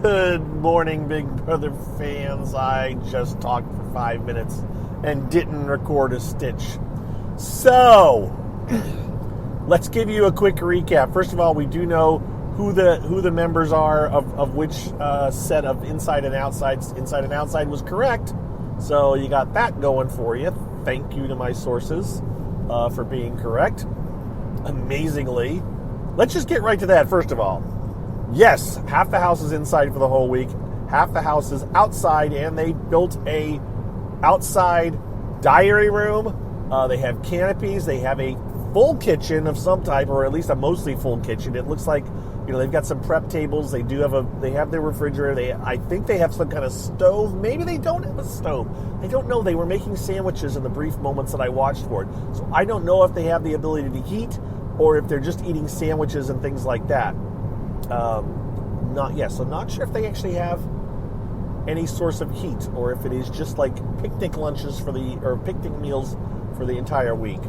Good morning, Big Brother fans. I just talked for 5 minutes and didn't record a stitch. So, let's give you a quick recap. First of all, we do know who the members are of which set of Inside and Outside. Inside and Outside was correct. So you got that going for you. Thank you to my sources for being correct. Amazingly. Let's just get right to that, first of all. Yes, half the house is inside for the whole week. Half the house is outside, and they built a outside diary room. They have canopies. They have a full kitchen of some type, or at least a mostly full kitchen. It looks like, they've got some prep tables. They have their refrigerator. I think they have some kind of stove. Maybe they don't have a stove. I don't know. They were making sandwiches in the brief moments that I watched for it. So I don't know if they have the ability to heat or if they're just eating sandwiches and things like that. So not sure if they actually have any source of heat or if it is just like picnic lunches or picnic meals for the entire week.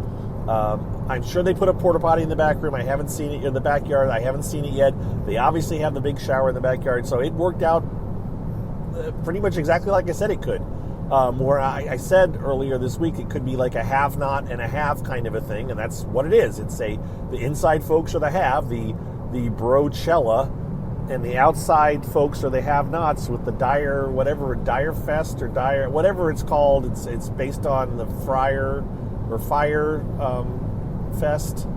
I'm sure they put a porta potty in the back room. I haven't seen it in the backyard. I haven't seen it yet. They obviously have the big shower in the backyard, so it worked out pretty much exactly like I said it could. Where I said earlier this week it could be like a have-not and a have kind of a thing, and that's what it is. It's the inside folks are the have, the Brochella, and the outside folks are the have-nots with the Dire Fest or Dire, whatever it's called. It's based on the Fire Fest.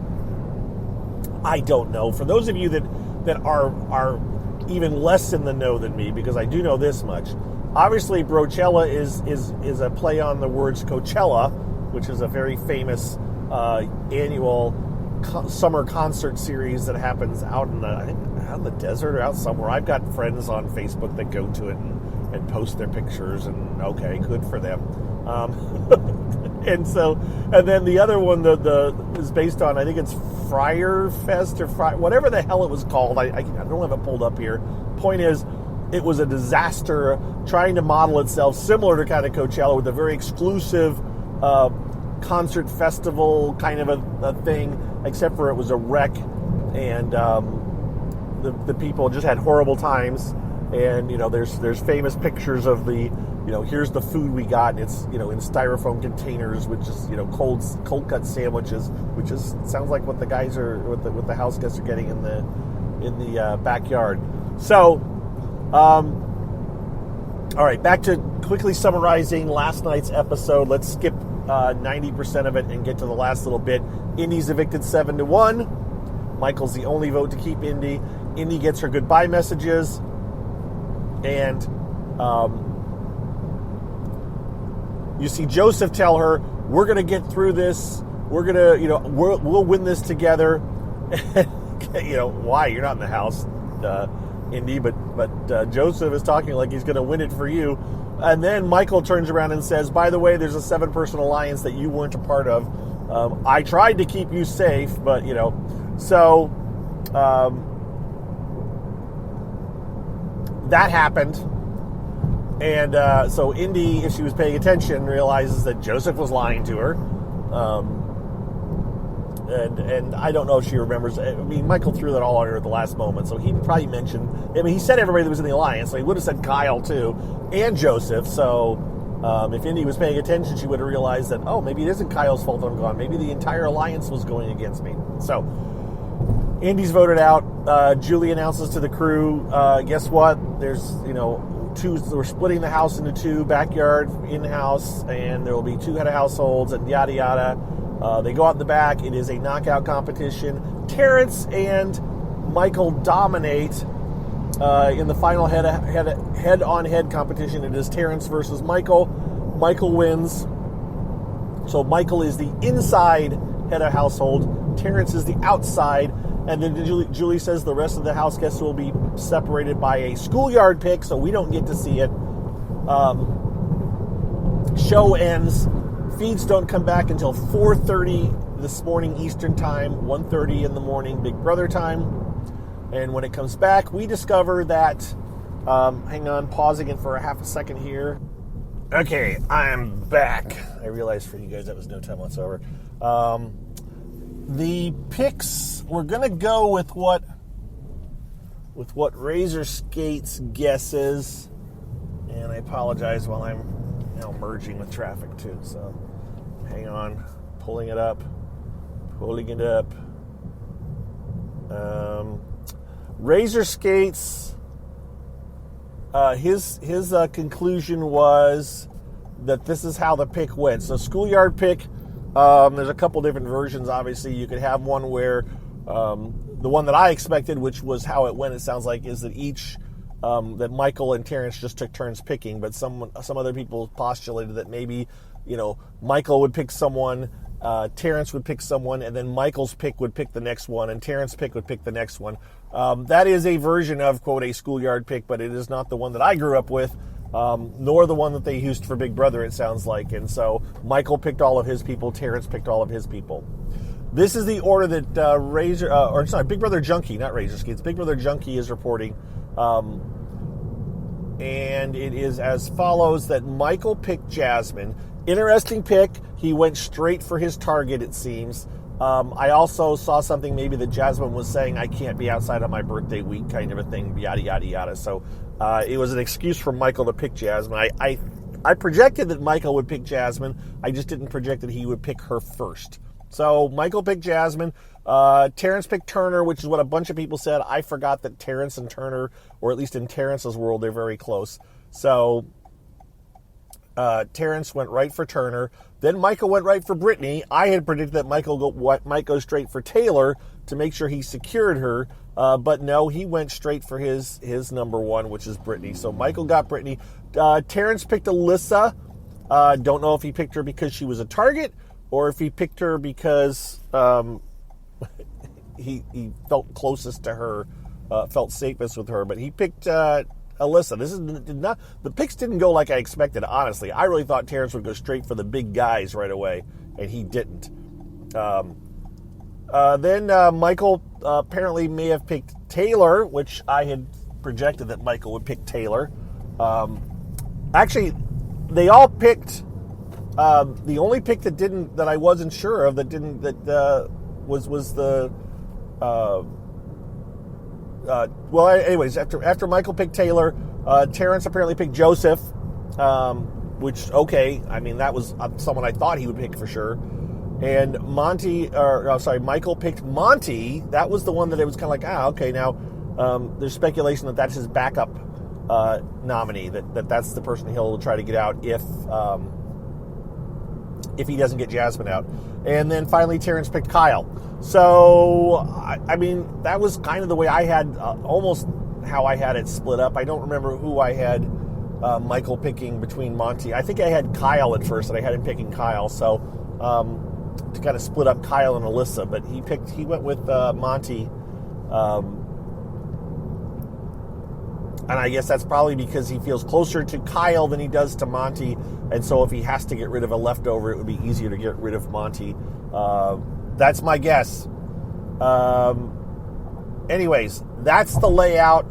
I don't know. For those of you that are even less in the know than me, because I do know this much. Obviously, Brochella is a play on the words Coachella, which is a very famous annual summer concert series that happens out in the desert or out somewhere. I've got friends on Facebook that go to it and post their pictures, and okay, good for them. and then the other one is based on, I think it's Friar Fest or whatever the hell it was called. I don't have it pulled up here. Point is, it was a disaster trying to model itself similar to kind of Coachella with a very exclusive concert festival kind of a thing, except for it was a wreck, and the people just had horrible times. And there's famous pictures of the here's the food we got, and it's in styrofoam containers, which is cold cut sandwiches, which sounds like what the guys are what the house guests are getting in the backyard. So all right, back to quickly summarizing last night's episode. Let's skip 90% of it and get to the last little bit. Indy's evicted 7-1. Michael's the only vote to keep Indy. Indy gets her goodbye messages, and you see Joseph tell her, "We're going to get through this. We're going to, we'll win this together." Why? You're not in the house, Indy, but Joseph is talking like he's going to win it for you. And then Michael turns around and says, "By the way, there's a 7-person alliance that you weren't a part of. I tried to keep you safe, but so." That happened, and so Indy, if she was paying attention, realizes that Joseph was lying to her, and I don't know if she remembers. I mean, Michael threw that all on her at the last moment, so he probably mentioned. I mean, he said everybody that was in the alliance, so he would have said Kyle too, and Joseph. So if Indy was paying attention, she would have realized that maybe it isn't Kyle's fault that I'm gone. Maybe the entire alliance was going against me. So Indy's voted out. Julie announces to the crew, guess what? There's, we're splitting the house into two, backyard, in-house, and there will be 2 head of households, and yada, yada. They go out in the back. It is a knockout competition. Terrence and Michael dominate in the final head-on-head competition. It is Terrence versus Michael. Michael wins. So Michael is the inside head of household. Terrence is the outside. And then Julie says the rest of the house guests will be separated by a schoolyard pick, so we don't get to see it. Show ends. Feeds don't come back until 4:30 this morning Eastern Time, 1:30 in the morning Big Brother time. And when it comes back, we discover that... hang on, pausing it for a half a second here. Okay, I'm back. I realized for you guys that was no time whatsoever. The picks, we're going to go with what with what Razor Skates guesses. And I apologize while I'm now merging with traffic too. So hang on, pulling it up. Razor Skates, his conclusion was that this is how the pick went. So schoolyard pick, there's a couple different versions. Obviously, you could have one where the one that I expected, which was how it went, it sounds like, is that that Michael and Terrence just took turns picking, but some other people postulated that maybe, Michael would pick someone, Terrence would pick someone, and then Michael's pick would pick the next one, and Terrence's pick would pick the next one. That is a version of, quote, a schoolyard pick, but it is not the one that I grew up with, nor the one that they used for Big Brother, it sounds like. And so Michael picked all of his people, Terrence picked all of his people. This is the order that Big Brother Junkie, not Razor Skates, Big Brother Junkie is reporting. And it is as follows: that Michael picked Jasmine. Interesting pick. He went straight for his target, it seems. I also saw something maybe that Jasmine was saying, I can't be outside on my birthday week, kind of a thing, yada, yada, yada. So it was an excuse for Michael to pick Jasmine. I projected that Michael would pick Jasmine. I just didn't project that he would pick her first. So Michael picked Jasmine. Terrence picked Turner, which is what a bunch of people said. I forgot that Terrence and Turner, or at least in Terrence's world, they're very close. So Terrence went right for Turner. Then Michael went right for Brittany. I had predicted that Michael might go straight for Taylor to make sure he secured her. But no, he went straight for his number one, which is Brittany. So Michael got Brittany. Terrence picked Alyssa. Don't know if he picked her because she was a target, or if he picked her because he felt closest to her, felt safest with her. But he picked Alyssa. The picks didn't go like I expected, honestly. I really thought Terrence would go straight for the big guys right away, and he didn't. Then Michael apparently may have picked Taylor, which I had projected that Michael would pick Taylor. Actually, they all picked. The only pick that I wasn't sure of was the. Anyways, after Michael picked Taylor, Terrence apparently picked Joseph, which, okay, I mean, that was someone I thought he would pick for sure. And Michael picked Monty. That was the one that it was kind of like, okay, now there's speculation that that's his backup nominee, that's the person he'll try to get out if he doesn't get Jasmine out. And then finally Terrence picked Kyle. So, I mean, that was kind of the way I had, almost how I had it split up. I don't remember who I had Michael picking between Monty. I think I had Kyle at first, and I had him picking Kyle. So, to kind of split up Kyle and Alyssa. But he went with Monty. And I guess that's probably because he feels closer to Kyle than he does to Monty. And so if he has to get rid of a leftover, it would be easier to get rid of Monty. That's my guess. Anyways, that's the layout.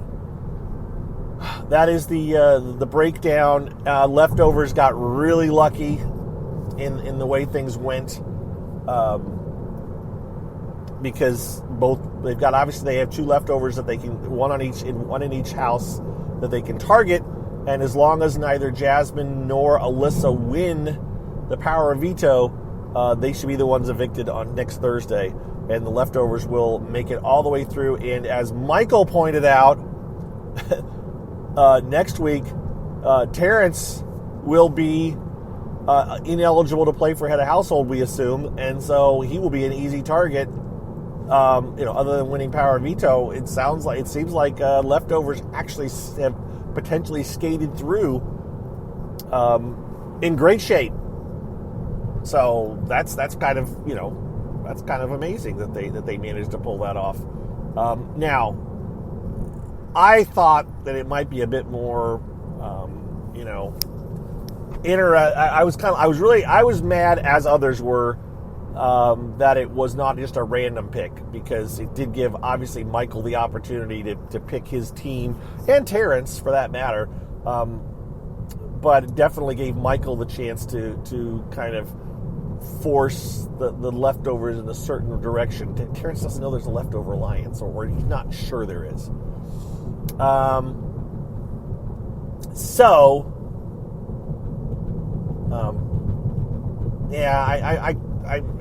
That is the breakdown. Leftovers got really lucky in the way things went. Because they have two leftovers that they can, one in each house that they can target, and as long as neither Jasmine nor Alyssa win the power of veto, they should be the ones evicted on next Thursday, and the leftovers will make it all the way through. And as Michael pointed out, next week, Terrence will be ineligible to play for head of household, we assume, and so he will be an easy target. Other than winning power of veto, it seems like leftovers actually have potentially skated through in great shape. So that's kind of amazing that they managed to pull that off. Now, I thought that it might be a bit more, I was mad, as others were, that it was not just a random pick, because it did give, obviously, Michael the opportunity to pick his team, and Terrence, for that matter, but it definitely gave Michael the chance to kind of force the leftovers in a certain direction. Terrence doesn't know there's a leftover alliance, or he's not sure there is. I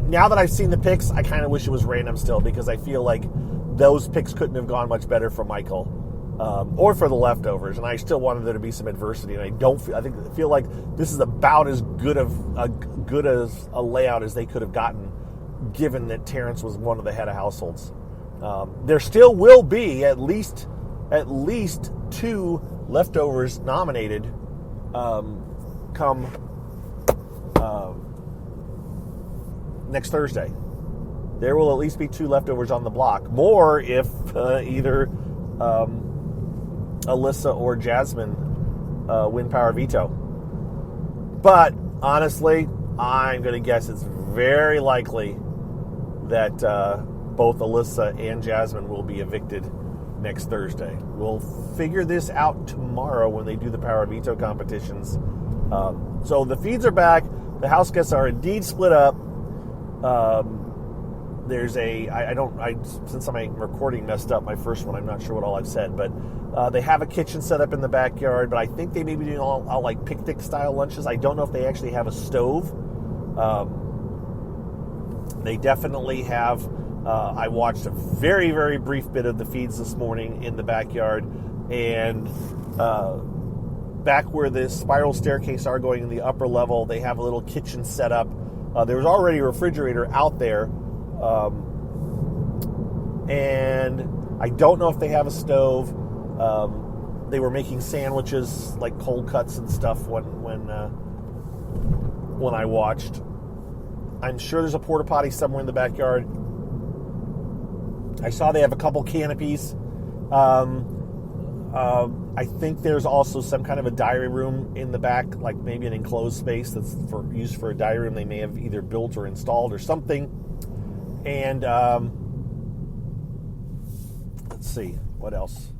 now that I've seen the picks, I kind of wish it was random still, because I feel like those picks couldn't have gone much better for Michael or for the leftovers, and I still wanted there to be some adversity. And I feel like this is about as good as a layout as they could have gotten, given that Terrence was one of the head of households. There still will be at least 2 leftovers nominated come next Thursday. There will at least be 2 leftovers on the block. More if either Alyssa or Jasmine win power veto. But honestly, I'm going to guess it's very likely that both Alyssa and Jasmine will be evicted next Thursday. We'll figure this out tomorrow when they do the power veto competitions. So the feeds are back. The house guests are indeed split up. There's since my recording messed up my first one, I'm not sure what all I've said, but they have a kitchen set up in the backyard, but I think they may be doing all like picnic style lunches. I don't know if they actually have a stove. They definitely have. I watched a very, very brief bit of the feeds this morning in the backyard, and back where the spiral staircase are going in the upper level, they have a little kitchen set up. There was already a refrigerator out there, and I don't know if they have a stove. They were making sandwiches, like cold cuts and stuff when I watched. I'm sure there's a porta potty somewhere in the backyard. I saw they have a couple canopies. I think there's also some kind of a diary room in the back, like maybe an enclosed space that's used for a diary room they may have either built or installed or something. And let's see, what else?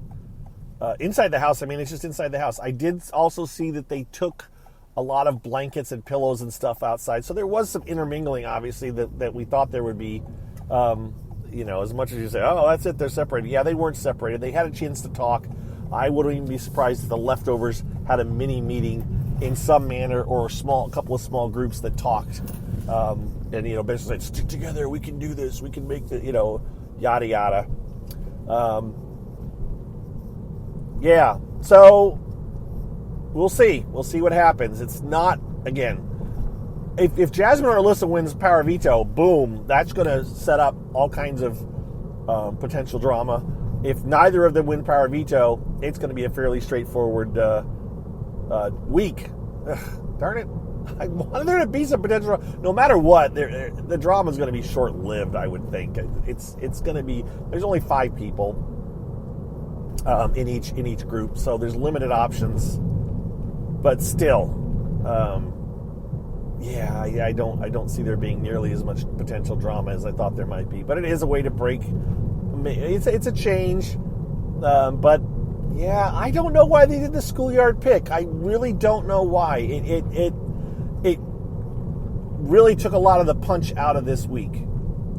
Inside the house, it's just inside the house. I did also see that they took a lot of blankets and pillows and stuff outside. So there was some intermingling, obviously, that we thought there would be. As much as you say, oh, that's it, they're separated. Yeah, they weren't separated. They had a chance to talk. I wouldn't even be surprised if the leftovers had a mini meeting in some manner, or a couple of small groups that talked. And basically said, stick together, we can do this, we can make the, yada, yada. Yeah, so we'll see. We'll see what happens. It's not, again, if Jasmine or Alyssa wins power veto, boom, that's going to set up all kinds of potential drama. If neither of them win power veto, it's going to be a fairly straightforward week. Ugh, darn it. I wanted there to be some potential. No matter what, the drama is going to be short-lived, I would think. It's going to be, there's only 5 people in each group, so there's limited options. But still, I don't see there being nearly as much potential drama as I thought there might be. But it is a way to break. It's a change, but yeah, I don't know why they did the schoolyard pick. I really don't know why. It really took a lot of the punch out of this week,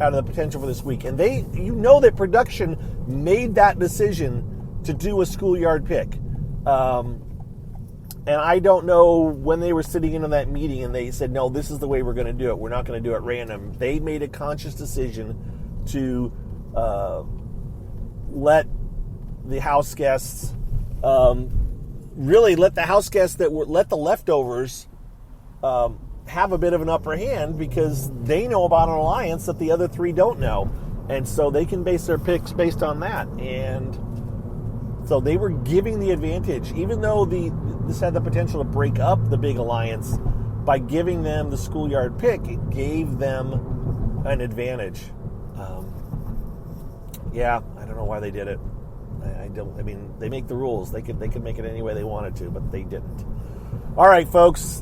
out of the potential for this week. And that production made that decision to do a schoolyard pick. And I don't know when they were sitting in on that meeting and they said, no, this is the way we're going to do it. We're not going to do it random. They made a conscious decision to let the house guests, really let the leftovers have a bit of an upper hand, because they know about an alliance that the other 3 don't know. And so they can base their picks based on that. And so they were giving the advantage, even though this had the potential to break up the big alliance. By giving them the schoolyard pick, it gave them an advantage. I don't know why they did it. They make the rules. They could make it any way they wanted to, but they didn't. All right, folks.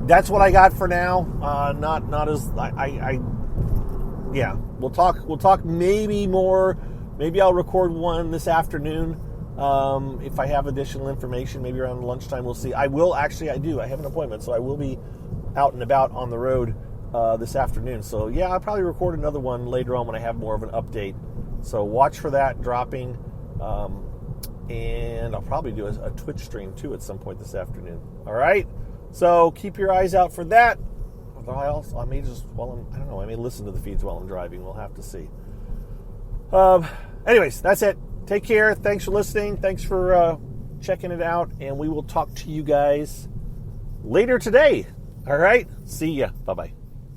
That's what I got for now. Not as We'll talk maybe more. Maybe I'll record one this afternoon if I have additional information. Maybe around lunchtime, we'll see. I have an appointment, so I will be out and about on the road this afternoon. So yeah, I'll probably record another one later on when I have more of an update. So watch for that dropping. And I'll probably do a Twitch stream too at some point this afternoon. All right? So keep your eyes out for that. I may just, I don't know, I may listen to the feeds while I'm driving. We'll have to see. Anyways, that's it. Take care. Thanks for listening. Thanks for checking it out. And we will talk to you guys later today. All right? See ya. Bye-bye.